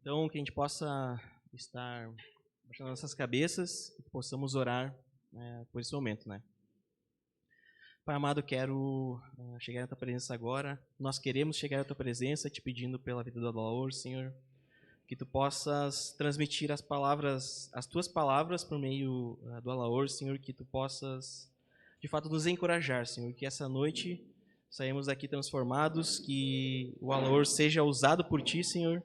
Então, que a gente possa estar baixando nossas cabeças e possamos orar por esse momento, né? Pai amado, quero chegar à Tua presença agora. Nós queremos chegar à Tua presença te pedindo pela vida do Alaor, Senhor, que Tu possas transmitir as Tuas palavras por meio do Alaor, Senhor, que Tu possas, de fato, nos encorajar, Senhor, que essa noite saímos daqui transformados, que o Alaor seja usado por Ti, Senhor,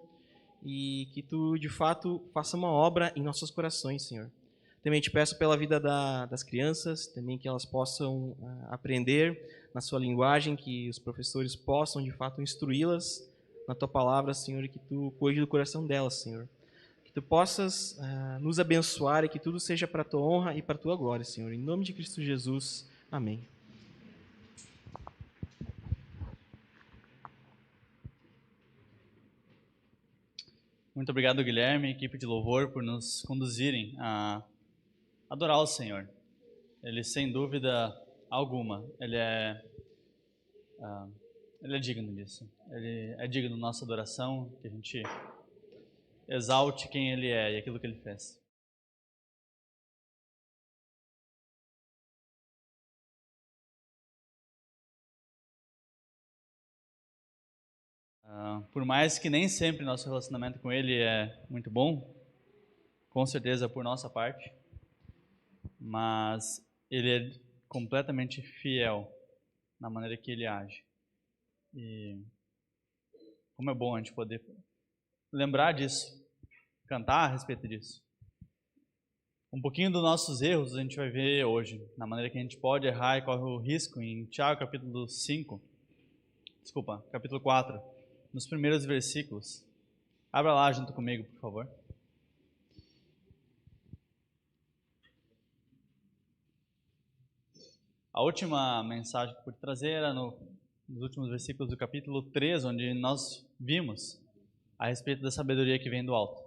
e que Tu, de fato, faça uma obra em nossos corações, Senhor. Também te peço pela vida das crianças, também que elas possam aprender na sua linguagem, que os professores possam, de fato, instruí-las na Tua palavra, Senhor, e que Tu cuide do coração delas, Senhor. Que Tu possas nos abençoar e que tudo seja para a Tua honra e para a Tua glória, Senhor. Em nome de Cristo Jesus. Amém. Muito obrigado, Guilherme e equipe de louvor, por nos conduzirem a adorar o Senhor. Ele, sem dúvida alguma, Ele é digno disso. Ele é digno da nossa adoração, que a gente exalte quem Ele é e aquilo que Ele fez. Por mais que nem sempre nosso relacionamento com Ele é muito bom, com certeza por nossa parte, mas Ele é completamente fiel na maneira que Ele age. E como é bom a gente poder lembrar disso, cantar a respeito disso. Um pouquinho dos nossos erros a gente vai ver hoje, na maneira que a gente pode errar e corre o risco em Tiago capítulo 4, nos primeiros versículos. Abra lá junto comigo, por favor. A última mensagem que eu pude trazer era nos últimos versículos do capítulo 3, onde nós vimos a respeito da sabedoria que vem do alto.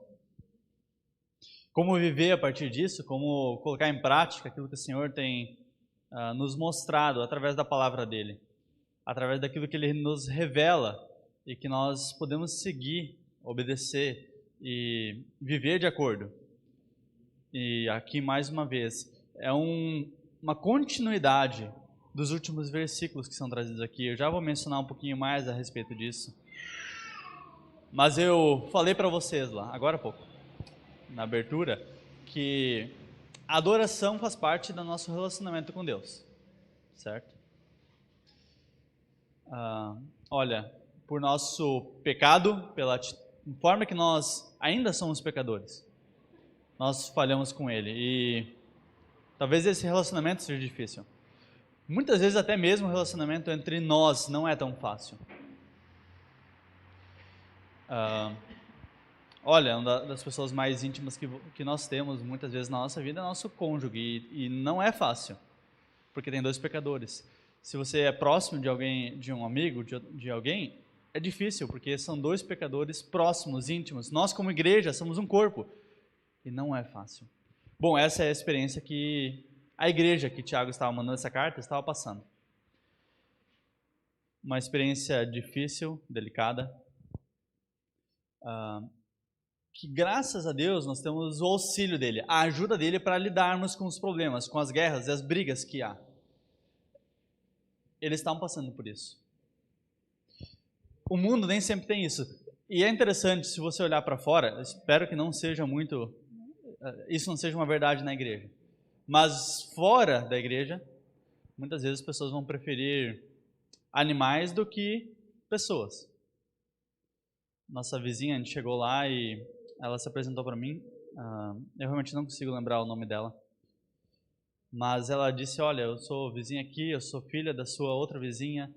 Como viver a partir disso, como colocar em prática aquilo que o Senhor tem nos mostrado através da palavra dEle, através daquilo que Ele nos revela e que nós podemos seguir, obedecer e viver de acordo. E aqui, mais uma vez, é uma continuidade dos últimos versículos que são trazidos aqui. Eu já vou mencionar um pouquinho mais a respeito disso. Mas eu falei para vocês lá, agora há pouco, na abertura, que a adoração faz parte do nosso relacionamento com Deus, certo? Olha, por nosso pecado, pela forma que nós ainda somos pecadores, nós falhamos com Ele e talvez esse relacionamento seja difícil. Muitas vezes até mesmo o relacionamento entre nós não é tão fácil. Olha, uma das pessoas mais íntimas que nós temos muitas vezes na nossa vida é nosso cônjuge e não é fácil, porque tem dois pecadores. Se você é próximo de alguém, de um amigo, de alguém, é difícil, porque são dois pecadores próximos, íntimos. Nós, como igreja, somos um corpo e não é fácil. Bom, essa é a experiência que a igreja que Tiago estava mandando essa carta estava passando. Uma experiência difícil, delicada, que graças a Deus nós temos o auxílio dele, a ajuda dele para lidarmos com os problemas, com as guerras e as brigas que há. Eles estavam passando por isso. O mundo nem sempre tem isso. E é interessante, se você olhar para fora, espero que isso não seja uma verdade na igreja. Mas fora da igreja, muitas vezes as pessoas vão preferir animais do que pessoas. Nossa vizinha, a gente chegou lá e ela se apresentou para mim. Eu realmente não consigo lembrar o nome dela. Mas ela disse, olha, eu sou vizinha aqui, eu sou filha da sua outra vizinha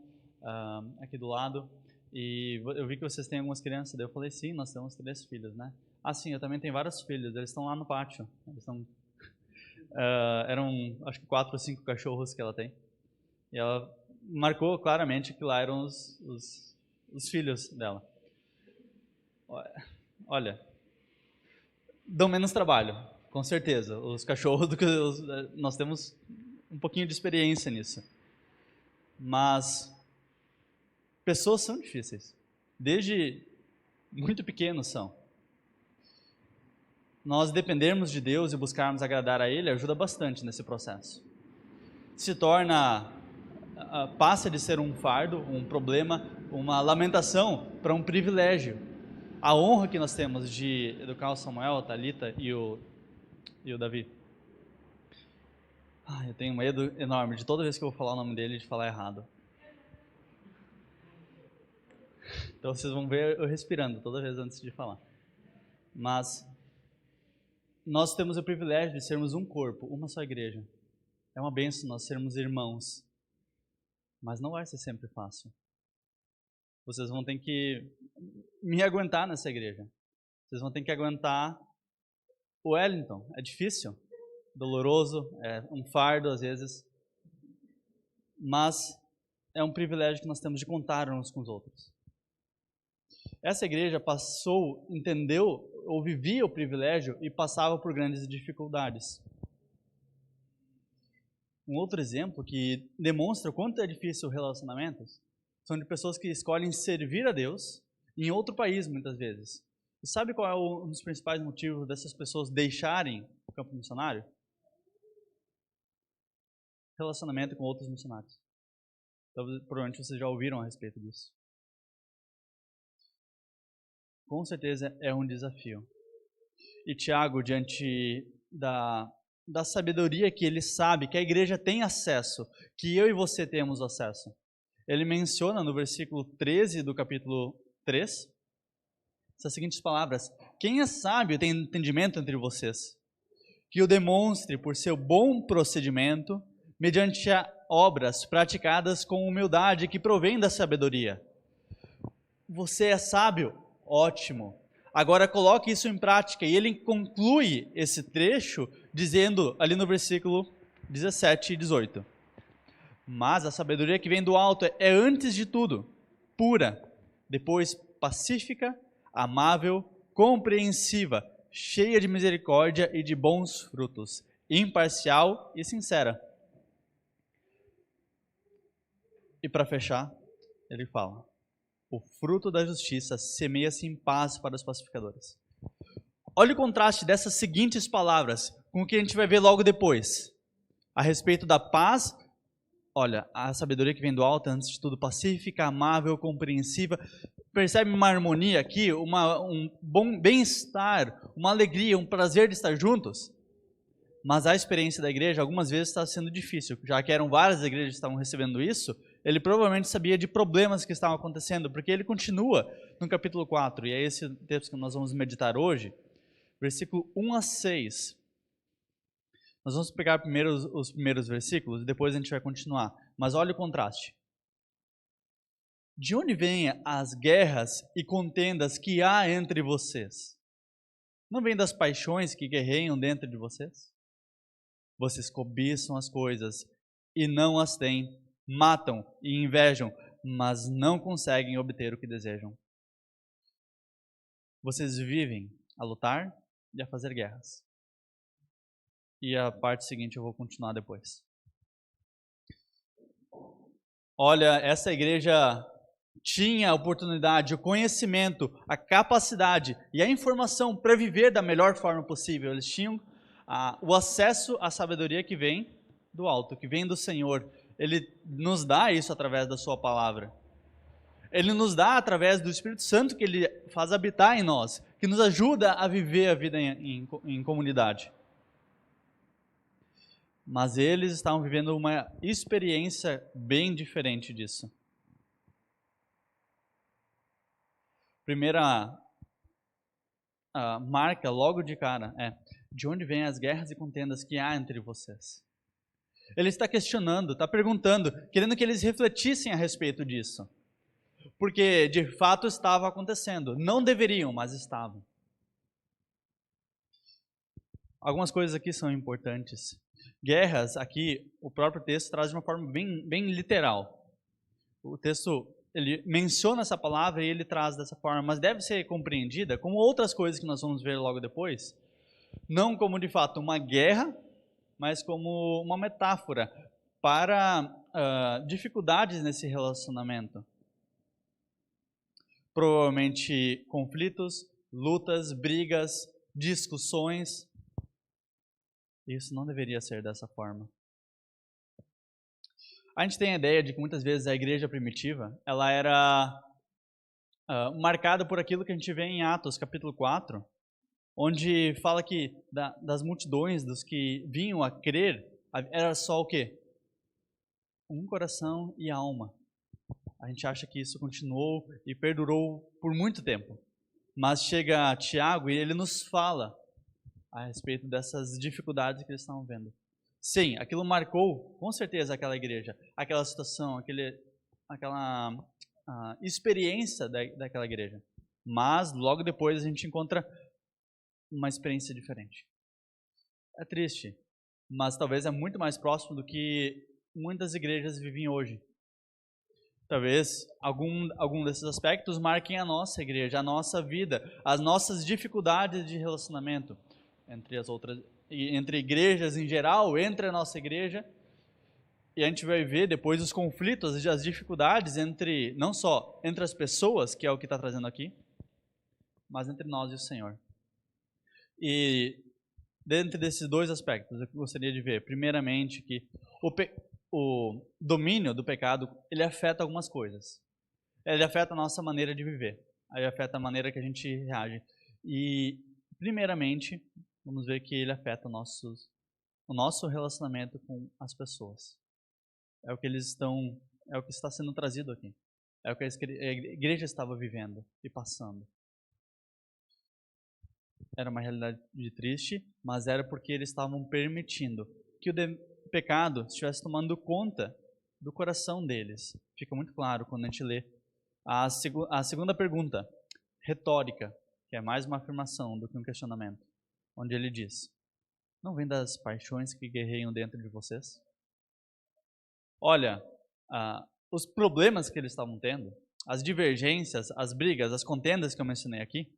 aqui do lado. E eu vi que vocês têm algumas crianças. Daí eu falei, sim, nós temos 3 filhos, né? Ah, sim, eu também tenho vários filhos. Eles estão lá no pátio. Eles estão... eram, acho que 4 ou 5 cachorros que ela tem. E ela marcou claramente que lá eram os filhos dela. Olha, dão menos trabalho, com certeza. Os cachorros, nós temos um pouquinho de experiência nisso. Mas pessoas são difíceis. Desde muito pequenos são. nós dependermos de Deus e buscarmos agradar a Ele ajuda bastante nesse processo. Passa de ser um fardo, um problema, uma lamentação, para um privilégio. A honra que nós temos de educar o Samuel, a Thalita e o Davi. Eu tenho medo enorme de toda vez que eu vou falar o nome dele, de falar errado. Então vocês vão ver eu respirando toda vez antes de falar. Mas nós temos o privilégio de sermos um corpo, uma só igreja. É uma bênção nós sermos irmãos. Mas não vai ser sempre fácil. Vocês vão ter que me aguentar nessa igreja. Vocês vão ter que aguentar o Wellington. É difícil, doloroso, é um fardo às vezes. Mas é um privilégio que nós temos de contar uns com os outros. Essa igreja entendeu ou vivia o privilégio e passava por grandes dificuldades. Um outro exemplo que demonstra o quanto é difícil relacionamentos são de pessoas que escolhem servir a Deus em outro país, muitas vezes. E sabe qual é um dos principais motivos dessas pessoas deixarem o campo missionário? Relacionamento com outros missionários. Então, provavelmente vocês já ouviram a respeito disso. Com certeza é um desafio. E Tiago, diante da sabedoria que ele sabe, que a igreja tem acesso, que eu e você temos acesso. Ele menciona no versículo 13 do capítulo 3, essas seguintes palavras: quem é sábio tem entendimento entre vocês, que o demonstre por seu bom procedimento, mediante obras praticadas com humildade que provém da sabedoria. Você é sábio? Ótimo. Agora coloque isso em prática. E ele conclui esse trecho dizendo ali no versículo 17 e 18. Mas a sabedoria que vem do alto é antes de tudo pura, depois pacífica, amável, compreensiva, cheia de misericórdia e de bons frutos, imparcial e sincera. E para fechar, ele fala: o fruto da justiça semeia-se em paz para os pacificadores. Olha o contraste dessas seguintes palavras com o que a gente vai ver logo depois. A respeito da paz, olha, a sabedoria que vem do alto, antes de tudo, pacífica, amável, compreensiva. Percebe uma harmonia aqui, um bom bem-estar, uma alegria, um prazer de estar juntos? Mas a experiência da igreja, algumas vezes, está sendo difícil. Já que eram várias igrejas que estavam recebendo isso, ele provavelmente sabia de problemas que estavam acontecendo, porque ele continua no capítulo 4, e é esse texto que nós vamos meditar hoje, versículo 1 a 6. Nós vamos pegar primeiro os primeiros versículos, e depois a gente vai continuar. Mas olha o contraste. De onde vêm as guerras e contendas que há entre vocês? Não vem das paixões que guerreiam dentro de vocês? Vocês cobiçam as coisas e não as têm, matam e invejam, mas não conseguem obter o que desejam. Vocês vivem a lutar e a fazer guerras. E a parte seguinte eu vou continuar depois. Olha, essa igreja tinha a oportunidade, o conhecimento, a capacidade e a informação para viver da melhor forma possível. Eles tinham o acesso à sabedoria que vem do alto, que vem do Senhor. Ele nos dá isso através da sua palavra. Ele nos dá através do Espírito Santo que Ele faz habitar em nós, que nos ajuda a viver a vida em comunidade. Mas eles estavam vivendo uma experiência bem diferente disso. Primeira marca logo de cara é: de onde vêm as guerras e contendas que há entre vocês? Ele está questionando, está perguntando, querendo que eles refletissem a respeito disso. Porque de fato estava acontecendo. Não deveriam, mas estavam. Algumas coisas aqui são importantes. Guerras, aqui, o próprio texto traz de uma forma bem literal. O texto, ele menciona essa palavra e ele traz dessa forma, mas deve ser compreendida como outras coisas que nós vamos ver logo depois. Não como, de fato, uma guerra, mas como uma metáfora para dificuldades nesse relacionamento. Provavelmente conflitos, lutas, brigas, discussões. Isso não deveria ser dessa forma. A gente tem a ideia de que muitas vezes a igreja primitiva, ela era marcada por aquilo que a gente vê em Atos, capítulo 4, onde fala que das multidões, dos que vinham a crer, era só o quê? Um coração e alma. A gente acha que isso continuou e perdurou por muito tempo. Mas chega Tiago e ele nos fala a respeito dessas dificuldades que eles estavam vendo. Sim, aquilo marcou com certeza aquela igreja, aquela situação, aquela experiência daquela igreja. Mas logo depois a gente encontra uma experiência diferente. É triste, mas talvez é muito mais próximo do que muitas igrejas vivem hoje. Talvez algum desses aspectos marquem a nossa igreja, a nossa vida, as nossas dificuldades de relacionamento entre igrejas em geral, entre a nossa igreja. E a gente vai ver depois os conflitos e as dificuldades não só entre as pessoas, que é o que está trazendo aqui, mas entre nós e o Senhor. E dentro desses dois aspectos, eu gostaria de ver, primeiramente, que o domínio do pecado, ele afeta algumas coisas. Ele afeta a nossa maneira de viver. Ele afeta a maneira que a gente reage. E, primeiramente, vamos ver que ele afeta o nosso relacionamento com as pessoas. É o que está sendo trazido aqui. É o que a igreja estava vivendo e passando. Era uma realidade triste, mas era porque eles estavam permitindo que o pecado estivesse tomando conta do coração deles. Fica muito claro quando a gente lê a segunda pergunta, retórica, que é mais uma afirmação do que um questionamento, onde ele diz: não vem das paixões que guerreiam dentro de vocês? Olha, os problemas que eles estavam tendo, as divergências, as brigas, as contendas que eu mencionei aqui,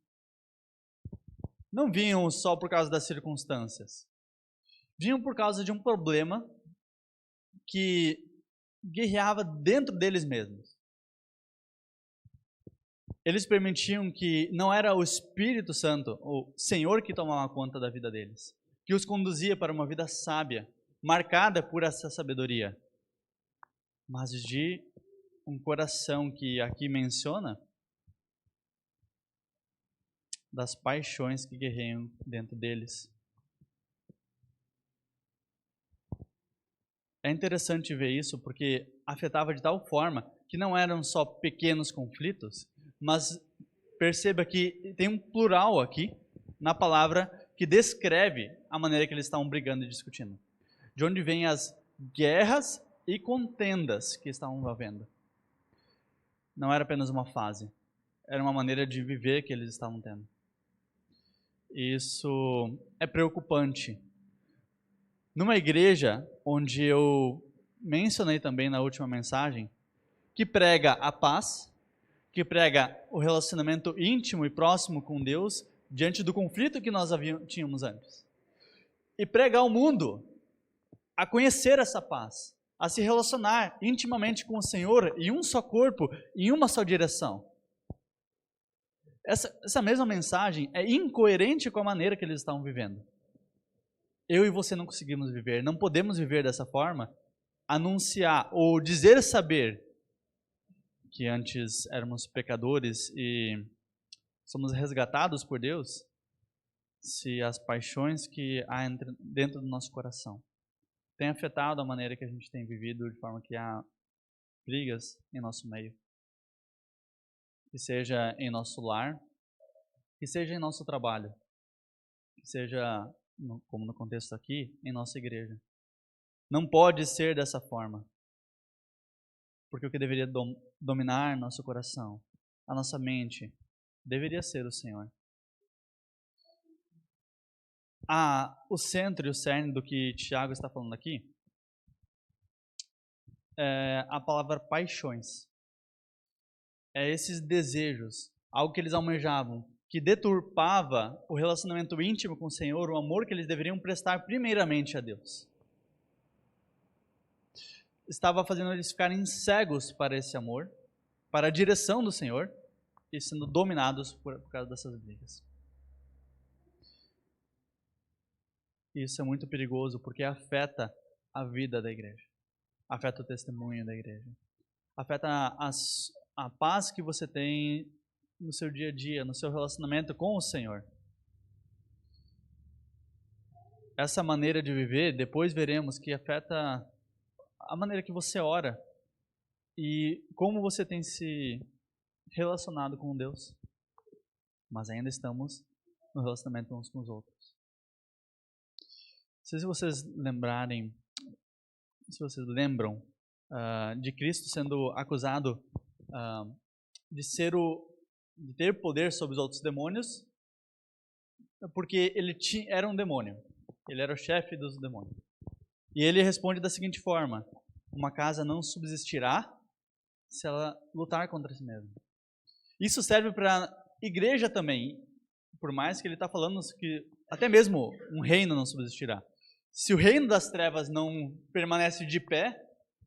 não vinham só por causa das circunstâncias. Vinham por causa de um problema que guerreava dentro deles mesmos. Eles permitiam que não era o Espírito Santo, o Senhor, que tomava conta da vida deles, que os conduzia para uma vida sábia, marcada por essa sabedoria, mas de um coração que aqui menciona das paixões que guerreiam dentro deles. É interessante ver isso porque afetava de tal forma que não eram só pequenos conflitos, mas perceba que tem um plural aqui na palavra que descreve a maneira que eles estavam brigando e discutindo. De onde vêm as guerras e contendas que estavam havendo. Não era apenas uma fase, era uma maneira de viver que eles estavam tendo. Isso é preocupante. Numa igreja onde eu mencionei também na última mensagem, que prega a paz, que prega o relacionamento íntimo e próximo com Deus diante do conflito que nós tínhamos antes. E prega ao mundo a conhecer essa paz, a se relacionar intimamente com o Senhor em um só corpo, em uma só direção. Essa mesma mensagem é incoerente com a maneira que eles estavam vivendo. Eu e você não conseguimos viver, não podemos viver dessa forma, anunciar ou dizer saber que antes éramos pecadores e somos resgatados por Deus, se as paixões que há dentro do nosso coração têm afetado a maneira que a gente tem vivido, de forma que há brigas em nosso meio. Que seja em nosso lar, que seja em nosso trabalho, que seja, como no contexto aqui, em nossa igreja. Não pode ser dessa forma. Porque o que deveria dominar nosso coração, a nossa mente, deveria ser o Senhor. O centro e o cerne do que Tiago está falando aqui é a palavra paixões. É esses desejos, algo que eles almejavam, que deturpava o relacionamento íntimo com o Senhor, o amor que eles deveriam prestar primeiramente a Deus. Estava fazendo eles ficarem cegos para esse amor, para a direção do Senhor, e sendo dominados por causa dessas brigas. Isso é muito perigoso porque afeta a vida da igreja, afeta o testemunho da igreja, afeta a paz que você tem no seu dia a dia, no seu relacionamento com o Senhor. Essa maneira de viver, depois veremos que afeta a maneira que você ora e como você tem se relacionado com Deus. Mas ainda estamos no relacionamento uns com os outros. Se vocês lembrarem, se vocês lembram de Cristo sendo acusado de ter poder sobre os outros demônios, porque ele era um demônio. Ele era o chefe dos demônios. E ele responde da seguinte forma: uma casa não subsistirá se ela lutar contra si mesma. Isso serve para a igreja também, por mais que ele está falando que até mesmo um reino não subsistirá. Se o reino das trevas não permanece de pé,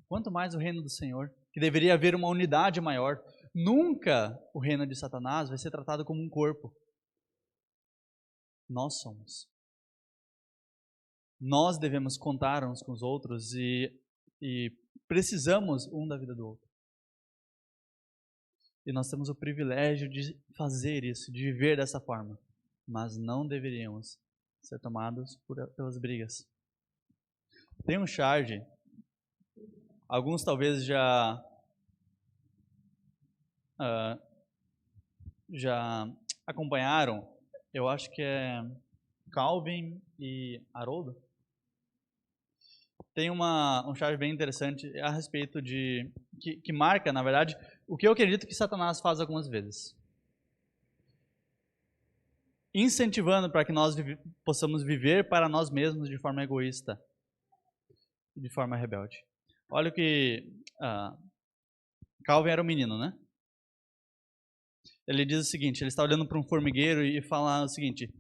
quanto mais o reino do Senhor, que deveria haver uma unidade maior. Nunca o reino de Satanás vai ser tratado como um corpo. Nós somos. Nós devemos contar uns com os outros e precisamos um da vida do outro. E nós temos o privilégio de fazer isso, de viver dessa forma. Mas não deveríamos ser tomados pelas brigas. Tem um charge, alguns talvez já acompanharam, eu acho que é Calvin e Haroldo. Tem um charge bem interessante a respeito de que marca, na verdade, o que eu acredito que Satanás faz algumas vezes. Incentivando para que nós possamos viver para nós mesmos de forma egoísta, de forma rebelde. Olha o que Calvin era um menino, né? Ele diz o seguinte, ele está olhando para um formigueiro e fala o seguinte: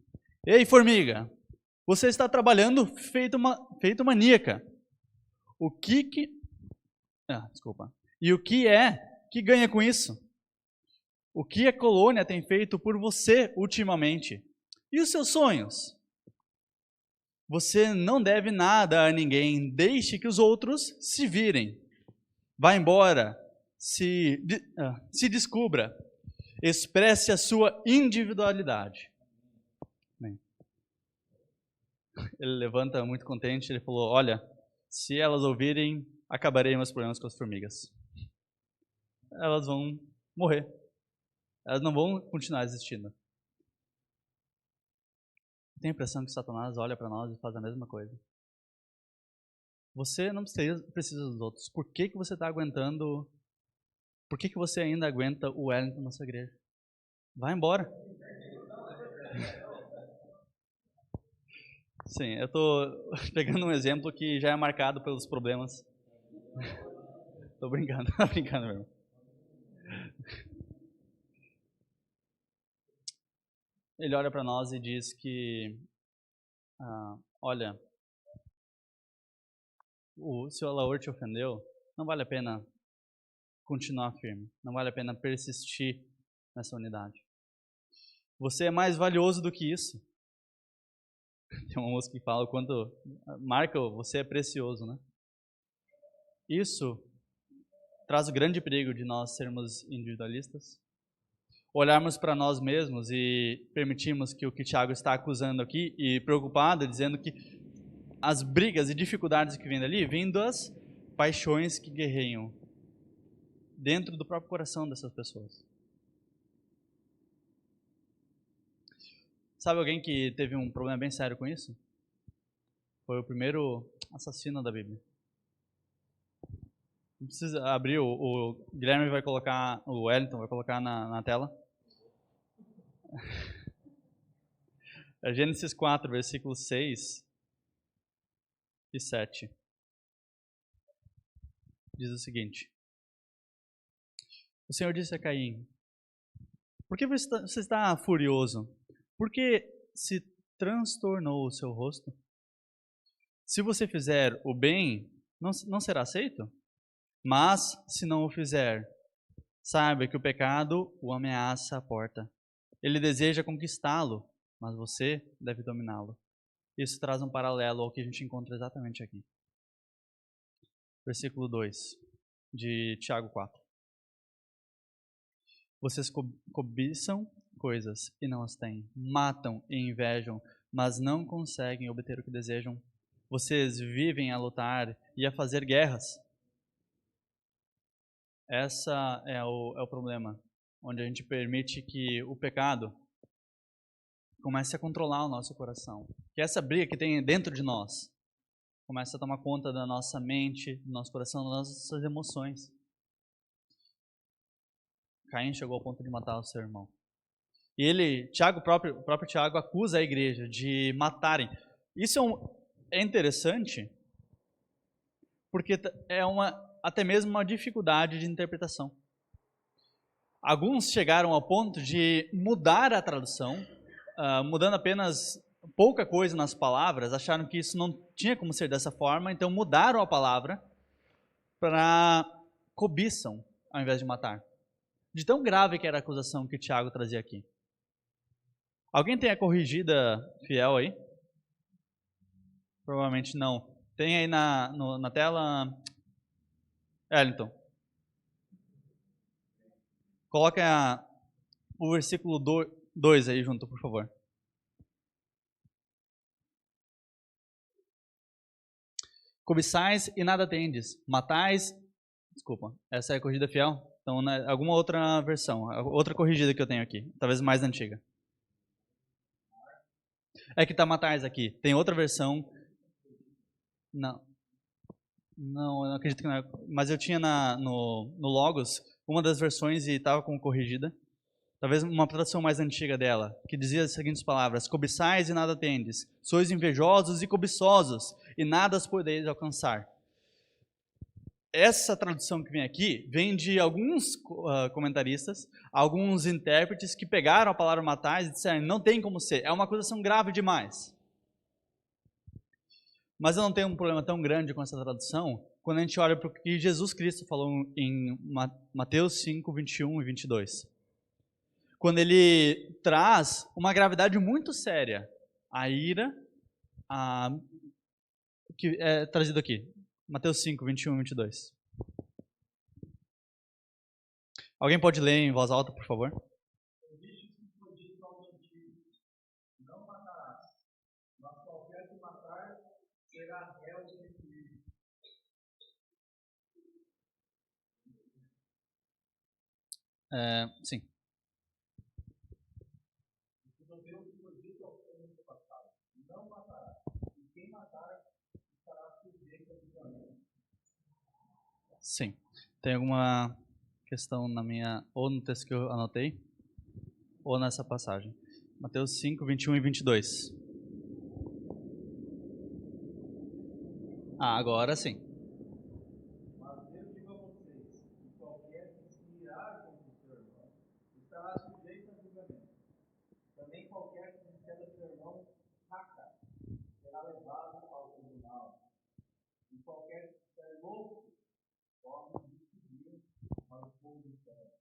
ei, formiga, você está trabalhando feito maníaca. E o que é que ganha com isso? O que a colônia tem feito por você ultimamente? E os seus sonhos? Você não deve nada a ninguém, deixe que os outros se virem. Vá embora, se descubra, expresse a sua individualidade. Bem, ele levanta muito contente, ele falou: olha, se elas ouvirem, acabarei meus problemas com as formigas. Elas vão morrer. Elas não vão continuar existindo. Tenho a impressão que Satanás olha para nós e faz a mesma coisa. Você não precisa dos outros. Por que você está aguentando? Por que você ainda aguenta o Wellington na sua igreja? Vai embora. Sim, eu estou pegando um exemplo que já é marcado pelos problemas. Estou brincando, meu irmão. Ele olha para nós e diz que, olha, se o Alaor te ofendeu, não vale a pena continuar firme, não vale a pena persistir nessa unidade. Você é mais valioso do que isso. Tem uma música que fala o quanto marca, você é precioso, né? Isso traz o grande perigo de nós sermos individualistas, olharmos para nós mesmos e permitirmos que o que Tiago está acusando aqui e preocupado, dizendo que as brigas e dificuldades que vêm dali vêm das paixões que guerreiam dentro do próprio coração dessas pessoas. Sabe alguém que teve um problema bem sério com isso? Foi o primeiro assassino da Bíblia. Não precisa abrir, o Guilherme vai colocar, o Wellington vai colocar na tela. É Gênesis 4, versículos 6 e 7. Diz o seguinte: o Senhor disse a Caim: por que você está furioso? Por que se transtornou o seu rosto? Se você fizer o bem, não será aceito? Mas, se não o fizer, saiba que o pecado o ameaça à porta. Ele deseja conquistá-lo, mas você deve dominá-lo. Isso traz um paralelo ao que a gente encontra exatamente aqui. Versículo 2 de Tiago 4. Vocês cobiçam coisas e não as têm, matam e invejam, mas não conseguem obter o que desejam. Vocês vivem a lutar e a fazer guerras. Essa é o problema, onde a gente permite que o pecado comece a controlar o nosso coração. Que essa briga que tem dentro de nós comece a tomar conta da nossa mente, do nosso coração, das nossas emoções. Caim chegou ao ponto de matar o seu irmão. E ele, o próprio Tiago acusa a igreja de matarem. Isso é interessante, porque é até mesmo uma dificuldade de interpretação. Alguns chegaram ao ponto de mudar a tradução, mudando apenas pouca coisa nas palavras, acharam que isso não tinha como ser dessa forma, então mudaram a palavra para cobiçam, ao invés de matar. De tão grave que era a acusação que Tiago trazia aqui. Alguém tem a corrigida fiel aí? Provavelmente não. Tem aí na tela, Wellington. Coloca o versículo 2 aí junto, por favor. Cobiçais e nada tendes. Matais. Desculpa, essa é a corrigida fiel? Então, alguma outra versão, outra corrigida que eu tenho aqui, talvez mais antiga. É que tá matais aqui. Tem outra versão. Não, eu acredito que não é. Mas eu tinha no Logos uma das versões e estava com corrigida. Talvez uma tradução mais antiga dela, que dizia as seguintes palavras: cobiçais e nada tendes, sois invejosos e cobiçosos, e nada as podeis alcançar. Essa tradução que vem aqui vem de alguns comentaristas, alguns intérpretes que pegaram a palavra matais e disseram, não tem como ser, é uma acusação grave demais. Mas eu não tenho um problema tão grande com essa tradução quando a gente olha para o que Jesus Cristo falou em Mateus 5, 21 e 22. Quando ele traz uma gravidade muito séria, a ira, que é trazido aqui. Mateus 5, 21 e 22. Alguém pode ler em voz alta, por favor? Não matarás, mas qualquer que matar será réu de juízo. Sim. Não matarás, e quem matar estará sujeito a julgamento. Sim. Tem alguma questão ou no texto que eu anotei, ou nessa passagem? Mateus 5, 21 e 22. Agora sim. Mas eu digo a vocês, que qualquer que se irar contra o seu irmão estará sujeito a julgamento. Também qualquer que disser ao seu irmão, raca, será levado ao tribunal. E qualquer que disser louco, pode decidir para o povo do céu.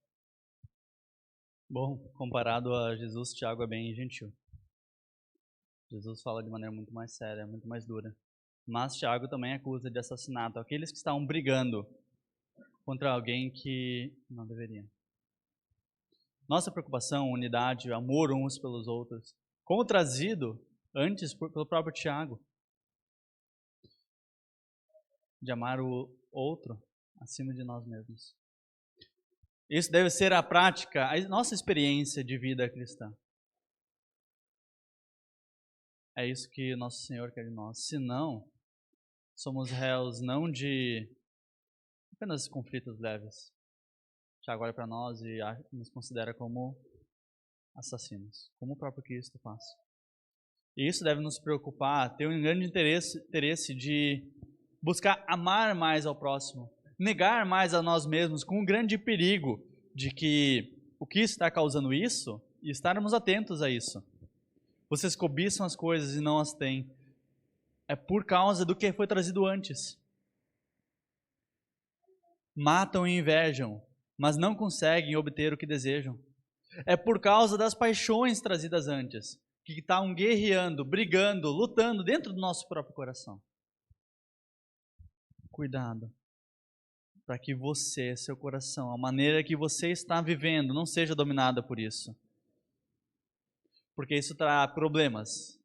Bom, comparado a Jesus, Tiago é bem gentil. Jesus fala de maneira muito mais séria, muito mais dura. Mas Tiago também acusa de assassinato aqueles que estavam brigando contra alguém que não deveria. Nossa preocupação, unidade, amor uns pelos outros, como trazido antes pelo próprio Tiago, de amar o outro acima de nós mesmos. Isso deve ser a prática, a nossa experiência de vida cristã. É isso que nosso Senhor quer de nós. Se não, somos réus não de apenas conflitos leves. Tiago olha para nós e nos considera como assassinos, como o próprio Cristo faz. E isso deve nos preocupar, ter um grande interesse de buscar amar mais ao próximo, negar mais a nós mesmos, com um grande perigo de que o que está causando isso, e estarmos atentos a isso. Vocês cobiçam as coisas e não as têm. É por causa do que foi trazido antes. Matam e invejam, mas não conseguem obter o que desejam. É por causa das paixões trazidas antes. que estão guerreando, brigando, lutando dentro do nosso próprio coração. Cuidado, para que você, seu coração, a maneira que você está vivendo, não seja dominada por isso. Porque isso trará problemas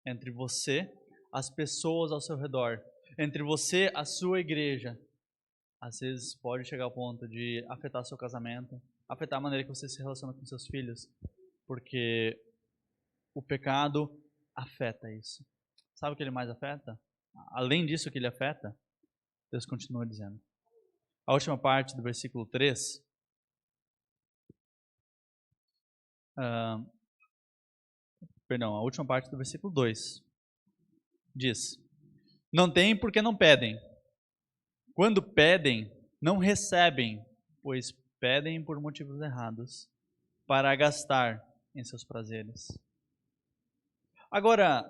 entre você, as pessoas ao seu redor, entre você, a sua igreja. Às vezes pode chegar ao ponto de afetar seu casamento, afetar a maneira que você se relaciona com seus filhos, porque o pecado afeta isso. Sabe o que ele mais afeta? Além disso que ele afeta, Deus continua dizendo. A última parte do versículo 3, a última parte do versículo 2, diz: não têm porque não pedem. Quando pedem, não recebem, pois pedem por motivos errados, para gastar em seus prazeres. Agora,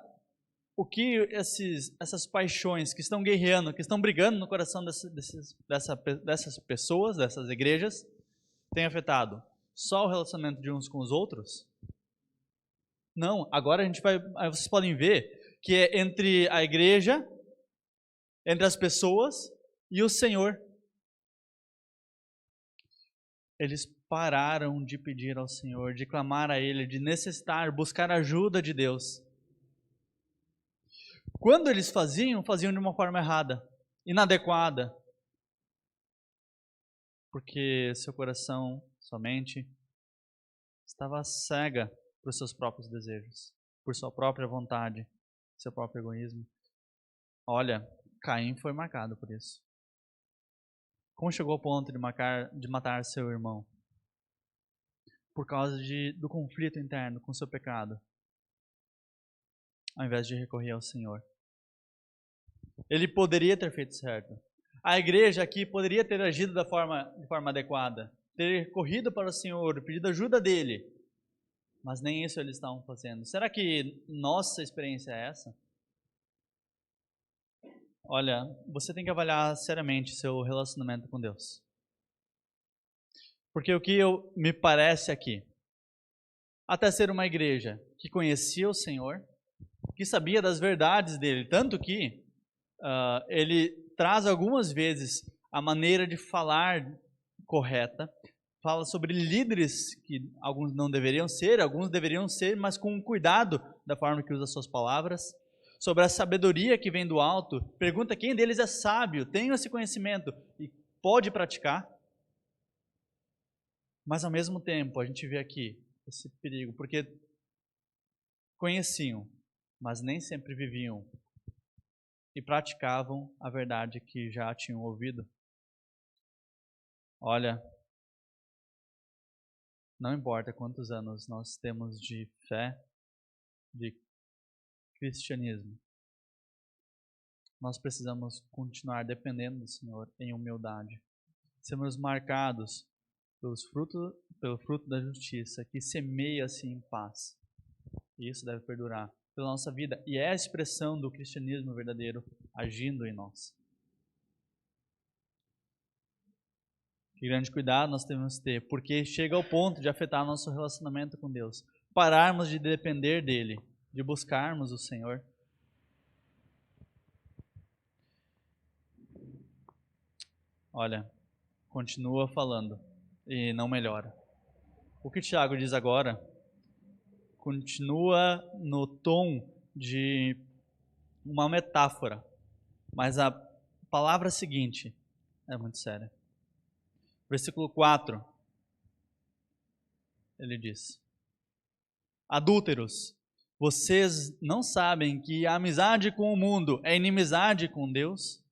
o que essas paixões que estão guerreando, que estão brigando no coração dessas pessoas, dessas igrejas, tem afetado? Só o relacionamento de uns com os outros? Não, agora vocês podem ver que é entre a igreja, entre as pessoas e o Senhor. Eles pararam de pedir ao Senhor, de clamar a Ele, de necessitar, buscar a ajuda de Deus. Quando eles faziam de uma forma errada, inadequada, porque seu coração, sua mente, estava cega por seus próprios desejos, por sua própria vontade, seu próprio egoísmo. Olha, Caim foi marcado por isso. Como chegou ao ponto de matar seu irmão? Por causa do conflito interno com seu pecado, ao invés de recorrer ao Senhor. Ele poderia ter feito certo. A igreja aqui poderia ter agido de forma adequada, ter corrido para o Senhor, pedido ajuda dele, mas nem isso eles estavam fazendo. Será que nossa experiência é essa? Olha, você tem que avaliar seriamente seu relacionamento com Deus. Porque o que me parece aqui, até ser uma igreja que conhecia o Senhor, que sabia das verdades dele, tanto que ele traz algumas vezes a maneira de falar correta, fala sobre líderes que alguns não deveriam ser, alguns deveriam ser, mas com cuidado da forma que usa suas palavras, sobre a sabedoria que vem do alto, pergunta quem deles é sábio, tem esse conhecimento e pode praticar. Mas ao mesmo tempo a gente vê aqui esse perigo, porque conheciam, mas nem sempre viviam e praticavam a verdade que já tinham ouvido. Olha, não importa quantos anos nós temos de fé, de cristianismo, nós precisamos continuar dependendo do Senhor em humildade. Sermos marcados pelo fruto da justiça, que semeia-se em paz. E isso deve perdurar pela nossa vida. E é a expressão do cristianismo verdadeiro agindo em nós. Que grande cuidado nós temos que ter, porque chega ao ponto de afetar nosso relacionamento com Deus. Pararmos de depender dEle, de buscarmos o Senhor. Olha, continua falando e não melhora. O que Tiago diz agora continua no tom de uma metáfora, mas a palavra seguinte é muito séria. Versículo 4, ele diz: adúlteros, vocês não sabem que a amizade com o mundo é inimizade com Deus?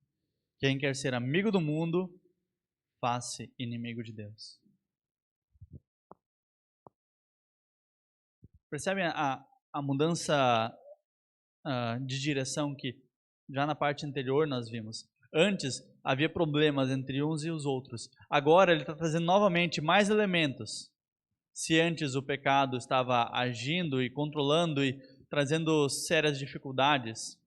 Quem quer ser amigo do mundo, faz-se inimigo de Deus. Percebem a mudança de direção que já na parte anterior nós vimos? Antes havia problemas entre uns e os outros. Agora ele está trazendo novamente mais elementos. Se antes o pecado estava agindo e controlando e trazendo sérias dificuldades,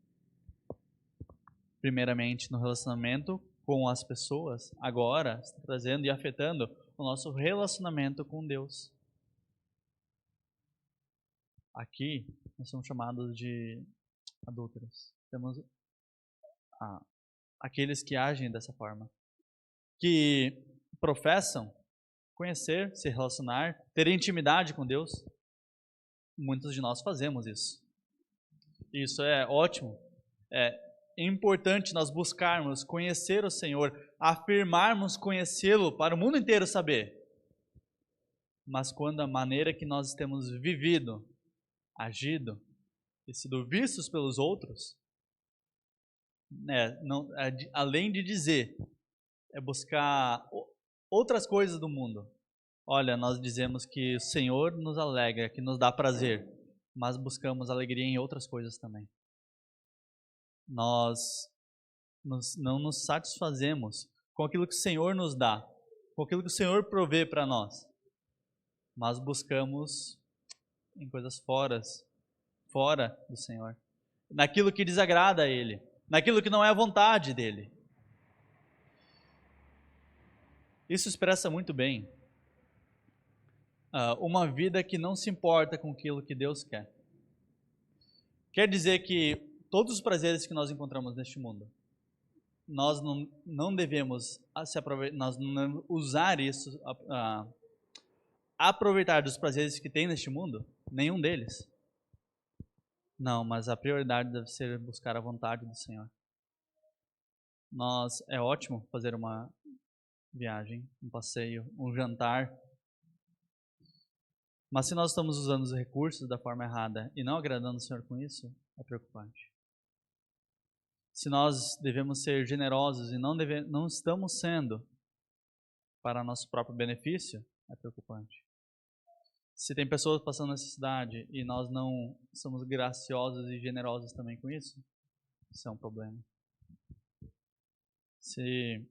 primeiramente no relacionamento com as pessoas, agora está trazendo e afetando o nosso relacionamento com Deus. Aqui, nós somos chamados de adúlteros. Temos aqueles que agem dessa forma, que professam conhecer, se relacionar, ter intimidade com Deus. Muitos de nós fazemos isso. Isso é ótimo. É importante nós buscarmos conhecer o Senhor, afirmarmos conhecê-lo para o mundo inteiro saber. Mas quando a maneira que nós temos vivido, agido e sido vistos pelos outros, além de dizer, é buscar outras coisas do mundo. Olha, nós dizemos que o Senhor nos alegra, que nos dá prazer, mas buscamos alegria em outras coisas também. Nós não nos satisfazemos com aquilo que o Senhor nos dá, com aquilo que o Senhor provê para nós, mas buscamos em coisas fora do Senhor, naquilo que desagrada a Ele, naquilo que não é a vontade dEle. Isso expressa muito bem uma vida que não se importa com aquilo que Deus quer. Quer dizer que todos os prazeres que nós encontramos neste mundo, nós não devemos usar isso, aproveitar dos prazeres que tem neste mundo, nenhum deles. Não, mas a prioridade deve ser buscar a vontade do Senhor. É ótimo fazer uma viagem, um passeio, um jantar, mas se nós estamos usando os recursos da forma errada e não agradando o Senhor com isso, é preocupante. Se nós devemos ser generosos e não estamos sendo para nosso próprio benefício, é preocupante. Se tem pessoas passando necessidade e nós não somos graciosos e generosos também com isso, isso é um problema. Se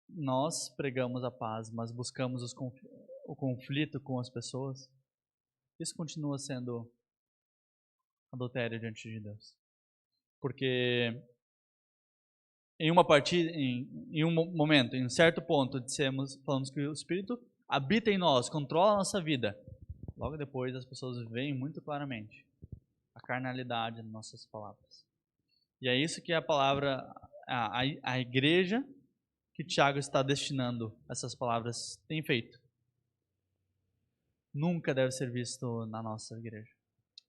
nós pregamos a paz, mas buscamos o conflito com as pessoas, isso continua sendo adultério diante de Deus. Porque em um momento, em um certo ponto, falamos que o Espírito habita em nós, controla a nossa vida. Logo depois as pessoas veem muito claramente a carnalidade nas nossas palavras. E é isso que a palavra, a igreja que Tiago está destinando essas palavras tem feito. Nunca deve ser visto na nossa igreja,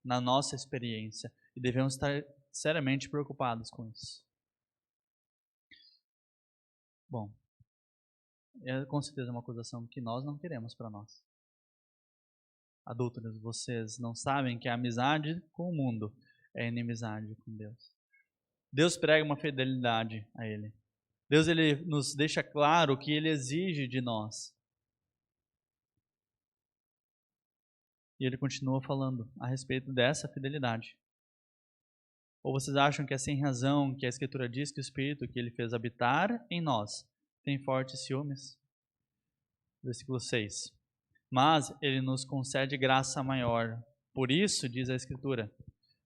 na nossa experiência, e devemos estar seriamente preocupados com isso. Bom, é com certeza uma acusação que nós não queremos para nós. Adúlteros, vocês não sabem que a amizade com o mundo é inimizade com Deus. Deus prega uma fidelidade a Ele. Deus ele nos deixa claro o que Ele exige de nós. E Ele continua falando a respeito dessa fidelidade. Ou vocês acham que é sem razão que a Escritura diz que o Espírito que Ele fez habitar em nós tem fortes ciúmes? Versículo 6. Mas Ele nos concede graça maior. Por isso, diz a Escritura,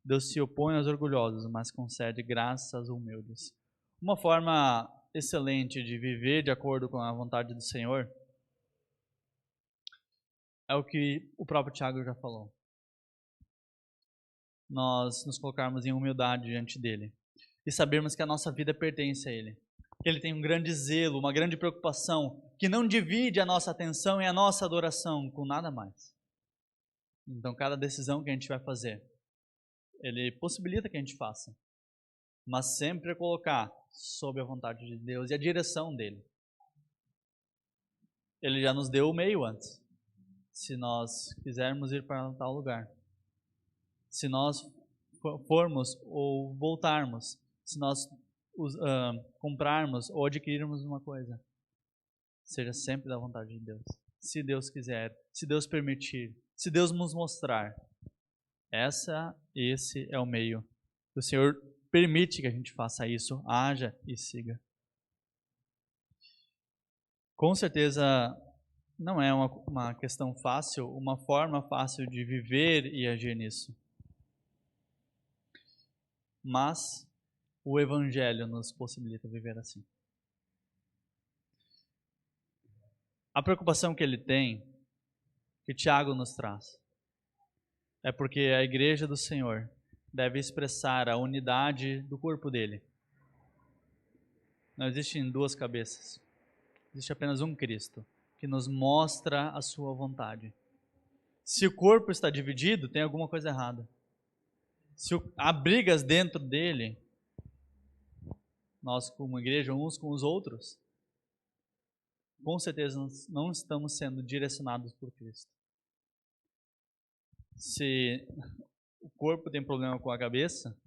Deus se opõe aos orgulhosos, mas concede graça aos humildes. Uma forma excelente de viver de acordo com a vontade do Senhor é o que o próprio Tiago já falou. Nós nos colocarmos em humildade diante dele e sabermos que a nossa vida pertence a ele, que ele tem um grande zelo, uma grande preocupação, que não divide a nossa atenção e a nossa adoração com nada mais. Então cada decisão que a gente vai fazer, ele possibilita que a gente faça, mas sempre colocar sob a vontade de Deus e a direção dele. Ele já nos deu o meio antes. Se nós quisermos ir para tal lugar, se nós formos ou voltarmos, se nós comprarmos ou adquirirmos uma coisa, seja sempre da vontade de Deus. Se Deus quiser, se Deus permitir, se Deus nos mostrar, esse é o meio. O Senhor permite que a gente faça isso, haja e siga. Com certeza não é uma questão fácil, uma forma fácil de viver e agir nisso. Mas o Evangelho nos possibilita viver assim. A preocupação que ele tem, que Tiago nos traz, é porque a igreja do Senhor deve expressar a unidade do corpo dele. Não existem duas cabeças. Existe apenas um Cristo, que nos mostra a sua vontade. Se o corpo está dividido, tem alguma coisa errada. Se há brigas dentro dele, nós como igreja, uns com os outros, com certeza não estamos sendo direcionados por Cristo. Se o corpo tem problema com a cabeça,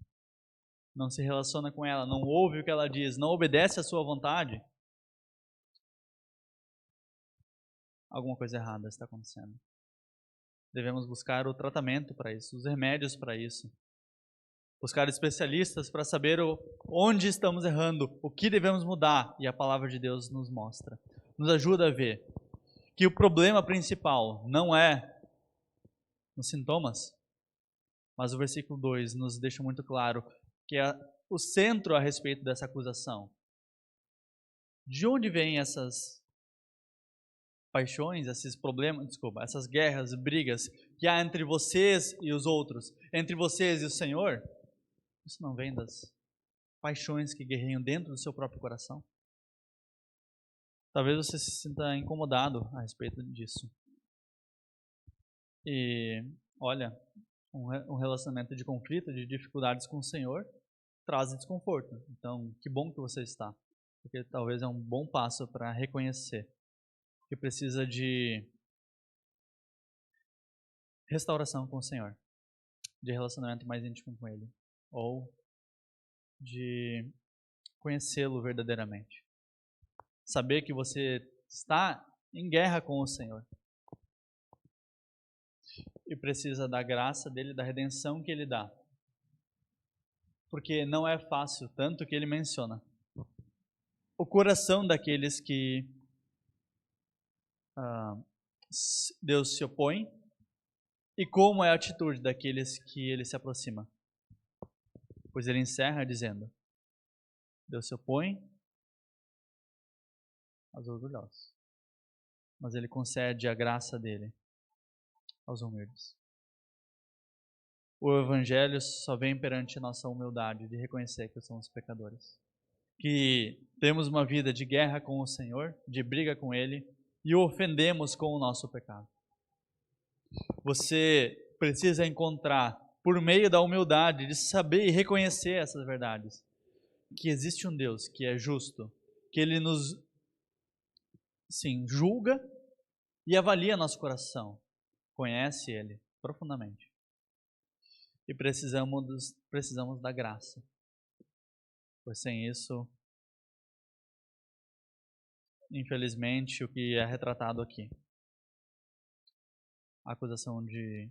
não se relaciona com ela, não ouve o que ela diz, não obedece à sua vontade, alguma coisa errada está acontecendo. Devemos buscar o tratamento para isso, os remédios para isso. Buscar especialistas para saber onde estamos errando, o que devemos mudar, e a palavra de Deus nos mostra. Nos ajuda a ver que o problema principal não é nos sintomas, mas o versículo 2 nos deixa muito claro que é o centro a respeito dessa acusação. De onde vêm essas paixões, esses problemas, essas guerras, brigas que há entre vocês e os outros, entre vocês e o Senhor? Isso não vem das paixões que guerreiam dentro do seu próprio coração? Talvez você se sinta incomodado a respeito disso. E, olha, um relacionamento de conflito, de dificuldades com o Senhor, traz desconforto. Então, que bom que você está. Porque talvez é um bom passo para reconhecer que precisa de restauração com o Senhor, de relacionamento mais íntimo com Ele, ou de conhecê-lo verdadeiramente. Saber que você está em guerra com o Senhor e precisa da graça dele, da redenção que ele dá. Porque não é fácil, tanto que ele menciona o coração daqueles que Deus se opõe e como é a atitude daqueles que ele se aproxima. Pois ele encerra dizendo: Deus se opõe aos orgulhosos, mas ele concede a graça dele aos humildes. O Evangelho só vem perante a nossa humildade de reconhecer que somos pecadores, que temos uma vida de guerra com o Senhor, de briga com Ele, e o ofendemos com o nosso pecado. Você precisa encontrar, por meio da humildade, de saber e reconhecer essas verdades, que existe um Deus que é justo, que Ele nos, sim, julga e avalia nosso coração, conhece Ele profundamente. E precisamos da graça, pois sem isso, infelizmente, o que é retratado aqui, a acusação de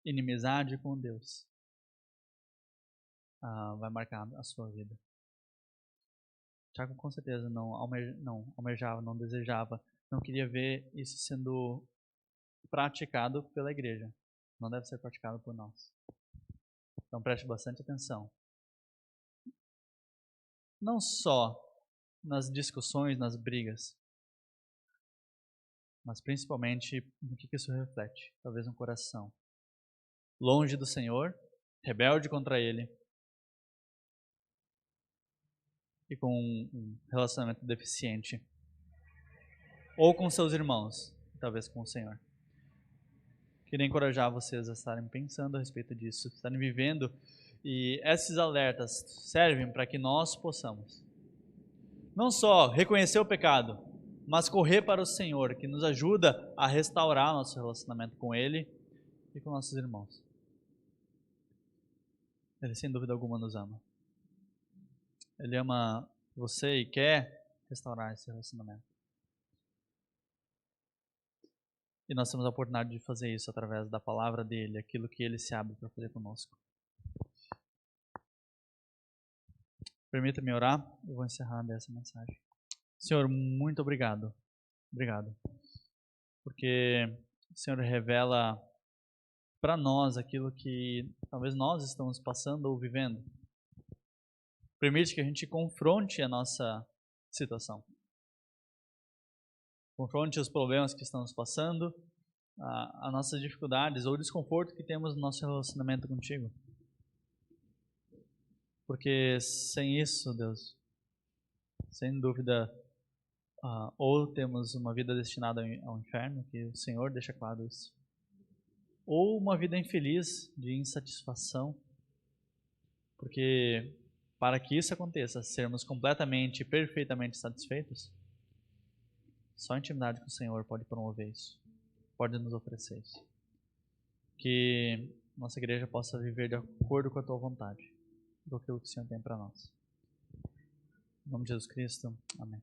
inimizade com Deus, vai marcar a sua vida. Tiago com certeza não almejava, não desejava, não queria ver isso sendo praticado pela igreja. Não deve ser praticado por nós. Então preste bastante atenção. Não só nas discussões, nas brigas, mas principalmente no que isso reflete. Talvez um coração longe do Senhor, rebelde contra Ele, e com um relacionamento deficiente, ou com seus irmãos, talvez com o Senhor. Queria encorajar vocês a estarem pensando a respeito disso, estarem vivendo, e esses alertas servem para que nós possamos não só reconhecer o pecado, mas correr para o Senhor, que nos ajuda a restaurar nosso relacionamento com Ele e com nossos irmãos. Ele sem dúvida alguma nos ama. Ele ama você e quer restaurar esse relacionamento. E nós temos a oportunidade de fazer isso através da palavra dele, aquilo que ele se abre para fazer conosco. Permita-me orar, eu vou encerrar dessa mensagem. Senhor, muito obrigado. Obrigado. Porque o Senhor revela para nós aquilo que talvez nós estamos passando ou vivendo. Permite que a gente confronte a nossa situação. Confronte os problemas que estamos passando as nossas dificuldades ou desconforto que temos no nosso relacionamento contigo. Porque sem isso, Deus, sem dúvida, ou temos uma vida destinada ao inferno, que o Senhor deixa claro isso, ou uma vida infeliz, de insatisfação, porque para que isso aconteça, sermos completamente e perfeitamente satisfeitos, só a intimidade com o Senhor pode promover isso, pode nos oferecer isso. Que nossa igreja possa viver de acordo com a tua vontade, do que o Senhor tem para nós. Em nome de Jesus Cristo, amém.